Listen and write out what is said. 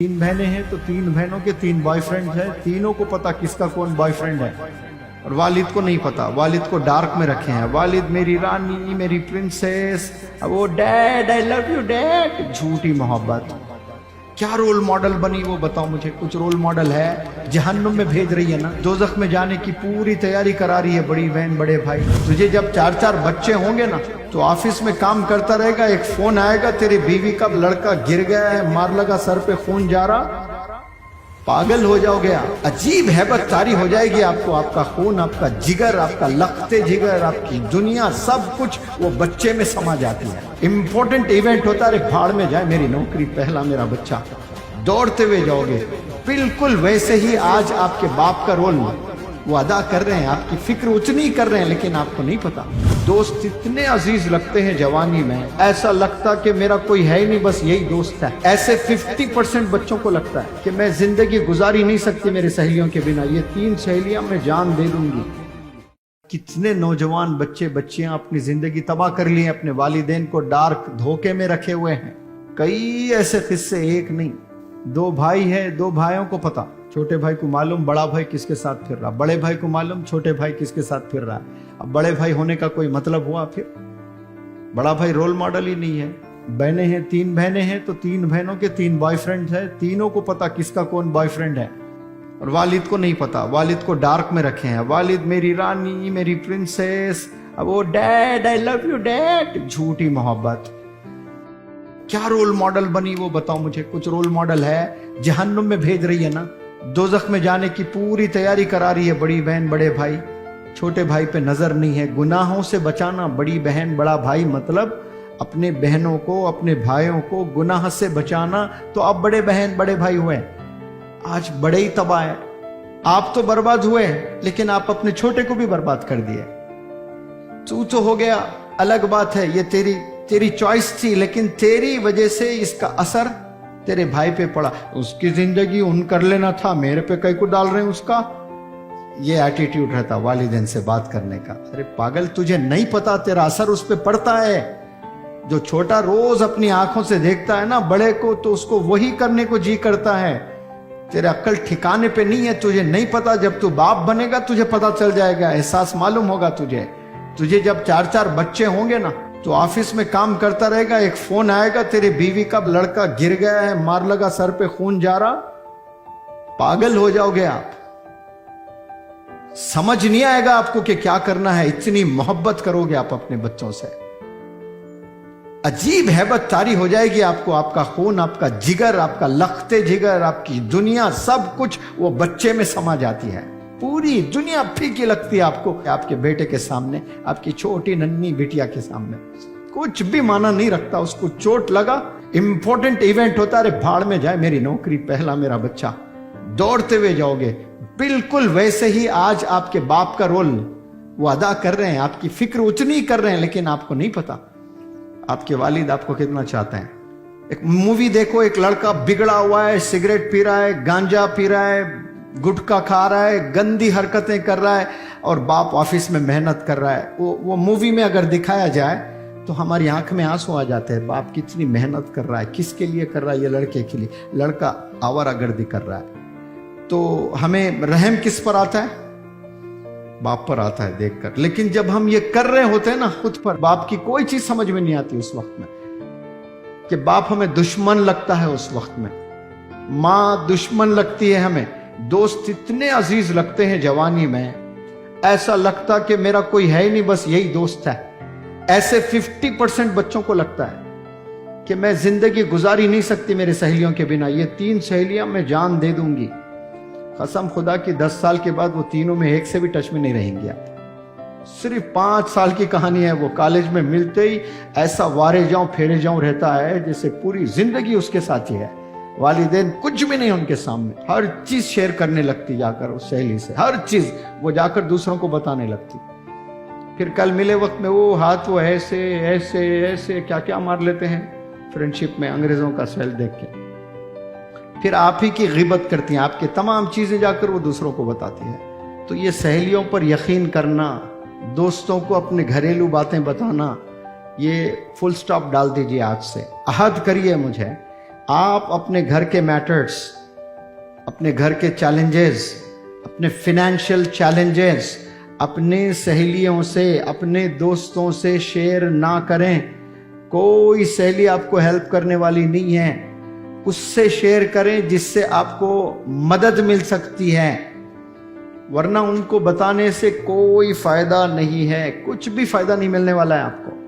तीन बहनें हैं तो तीन बहनों के तीन बॉयफ्रेंड हैं। तीनों को पता किसका कौन बॉयफ्रेंड है और वालिद को नहीं पता। वालिद को डार्क में रखे हैं। वालिद मेरी रानी, मेरी प्रिंसेस, वो dad I love you dad. झूठी मोहब्बत। क्या रोल मॉडल बनी वो बताओ मुझे। कुछ रोल मॉडल है? जहन्नुम में भेज रही है ना, दोजख में जाने की पूरी तैयारी करा रही है बड़ी बहन बड़े भाई। तुझे जब 4-4 बच्चे होंगे ना तो ऑफिस में काम करता रहेगा, एक फोन आएगा तेरी बीवी का लड़का गिर गया है, मार लगा, सर पे खून जा रहा, पागल हो जाओगे आप। अजीब हैबत तारी हो जाएगी आपको। आपका खून, आपका जिगर, आपका लखते जिगर, आपकी दुनिया, सब कुछ वो बच्चे में समा जाती है। इंपॉर्टेंट इवेंट होता है, भाड़ में जाए मेरी नौकरी, पहला मेरा बच्चा, दौड़ते हुए जाओगे। बिल्कुल वैसे ही आज आपके बाप का रोल वो अदा कर रहे हैं। आपकी फिक्र उतनी कर रहे हैं लेकिन आपको नहीं पता। दोस्त इतने अजीज लगते हैं जवानी में, ऐसा लगता कि मेरा कोई है ही नहीं, बस यही दोस्त है। ऐसे 50% बच्चों को लगता है कि मैं जिंदगी गुजारी नहीं सकती मेरी सहेलियों के बिना, ये 3 सहेलियां मैं जान दे दूंगी। कितने नौजवान बच्चे बच्चियां अपनी जिंदगी तबाह कर ली हैं, अपने वालिदैन को डार्क धोखे में रखे हुए हैं। कई ऐसे किस्से, एक नहीं। 2 भाई है, 2 भाइयों को पता, छोटे भाई को मालूम बड़ा भाई किसके साथ फिर रहा, बड़े भाई को मालूम छोटे भाई किसके साथ फिर रहा है। अब बड़े भाई होने का कोई मतलब हुआ? फिर बड़ा भाई रोल मॉडल ही नहीं है। बहनें हैं, 3 बहनें हैं तो 3 बहनों के 3 बॉयफ्रेंड हैं। तीनों को पता किसका कौन बॉयफ्रेंड है और वालिद को नहीं पता। वालिद को डार्क में रखे हैं। वालिद मेरी रानी, मेरी प्रिंसेस, वो dad I love you dad. झूठी मोहब्बत। क्या रोल मॉडल बनी वो बताओ मुझे। कुछ रोल मॉडल है? जहन्नुम में भेज रही है ना, दोजख में जाने की पूरी तैयारी करा रही है बड़ी बहन बड़े भाई। छोटे भाई पे नजर नहीं है। गुनाहों से बचाना बड़ी बहन बड़ा भाई, मतलब अपने बहनों को, अपने भाइयों को गुनाह से बचाना। तो अब बड़े बहन बड़े भाई हुए, आज बड़े ही तबाह है। आप तो बर्बाद हुए लेकिन आप अपने छोटे को भी बर्बाद कर दिए। तू तो हो गया, अलग बात है, ये तेरी चॉइस थी, लेकिन तेरी वजह से इसका असर तेरे भाई पे पड़ा। उसकी जिंदगी उन कर लेना था, मेरे पे कई को डाल रहे हैं उसका। ये एटीट्यूड रहता वालिदैन से बात करने का। अरे पागल, तुझे नहीं पता तेरा असर उस पे पड़ता है। जो छोटा रोज अपनी आंखों से देखता है ना बड़े को, तो उसको वही करने को जी करता है। तेरे अक्ल ठिकाने पे नहीं है, तुझे नहीं पता। जब तू बाप बनेगा तुझे पता चल जाएगा, एहसास मालूम होगा तुझे। जब 4-4 बच्चे होंगे ना तो ऑफिस में काम करता रहेगा, एक फोन आएगा तेरी बीवी का लड़का गिर गया है, मार लगा, सर पे खून जा रहा, पागल हो जाओगे आप। समझ नहीं आएगा आपको कि क्या करना है। इतनी मोहब्बत करोगे आप अपने बच्चों से, अजीब हैबत तारी हो जाएगी आपको। आपका खून, आपका जिगर, आपका लखते जिगर, आपकी दुनिया, सब कुछ वो बच्चे में समा जाती है। पूरी दुनिया फीकी लगती है आपको। आपके बेटे के सामने, आपकी छोटी नन्ही बिटिया के सामने कुछ भी माना नहीं रखता। उसको चोट लगा, इंपॉर्टेंट इवेंट होता है, अरे भाड़ में जाए मेरी नौकरी, पहला मेरा बच्चा, दौड़ते हुए जाओगे। बिल्कुल वैसे ही आज आपके बाप का रोल वो अदा कर रहे हैं। आपकी फिक्र उतनी कर रहे हैं लेकिन आपको नहीं पता आपके वालिद आपको कितना चाहते हैं। एक मूवी देखो, एक लड़का बिगड़ा हुआ है, सिगरेट पी रहा है, गांजा पी रहा है, गुटखा खा रहा है, गंदी हरकतें कर रहा है, और बाप ऑफिस में मेहनत कर रहा है। वो मूवी में अगर दिखाया जाए तो हमारी आंख में आंसू आ जाते हैं। बाप कितनी मेहनत कर रहा है, किसके लिए कर रहा है? ये लड़के के लिए। लड़का आवारागर्दी कर रहा है। तो हमें रहम किस पर आता है? बाप पर आता है देखकर। लेकिन जब हम ये कर रहे होते हैं ना खुद पर, बाप की कोई चीज समझ में नहीं आती उस वक्त में, कि बाप हमें दुश्मन लगता है उस वक्त में, माँ दुश्मन लगती है हमें। दोस्त इतने अजीज लगते हैं जवानी में, ऐसा लगता कि मेरा कोई है ही नहीं, बस यही दोस्त है। ऐसे 50% बच्चों को लगता है कि मैं जिंदगी गुजारी नहीं सकती मेरी सहेलियों के बिना, ये 3 सहेलियां मैं जान दे दूंगी। कसम खुदा की 10 साल के बाद वो तीनों में एक से भी टच में नहीं रहेंगे आप। सिर्फ 5 साल की कहानी है। वो कॉलेज में मिलते ही ऐसा वारे जाऊं फेरे जाऊं रहता है जैसे पूरी जिंदगी उसके साथ ही है। वालिदैन कुछ भी नहीं उनके सामने, हर चीज शेयर करने लगती जाकर उस सहेली से, हर चीज वो जाकर दूसरों को बताने लगती। फिर कल मिले वक्त में वो हाथ वो ऐसे ऐसे ऐसे क्या क्या मार लेते हैं फ्रेंडशिप में, अंग्रेजों का सेल देख के। फिर आप ही की गिबत करती हैं, आपके तमाम चीजें जाकर वो दूसरों को बताती है। तो ये सहेलियों पर यकीन करना, दोस्तों को अपने घरेलू बातें बताना, ये फुल स्टॉप डाल दीजिए आज से। अहद करिए मुझे, आप अपने घर के मैटर्स, अपने घर के चैलेंजेस, अपने फिनेंशियल चैलेंजेस अपने सहेलियों से, अपने दोस्तों से शेयर ना करें। कोई सहेली आपको हेल्प करने वाली नहीं है, उससे शेयर करें जिससे आपको मदद मिल सकती है, वरना उनको बताने से कोई फायदा नहीं है, कुछ भी फायदा नहीं मिलने वाला है आपको।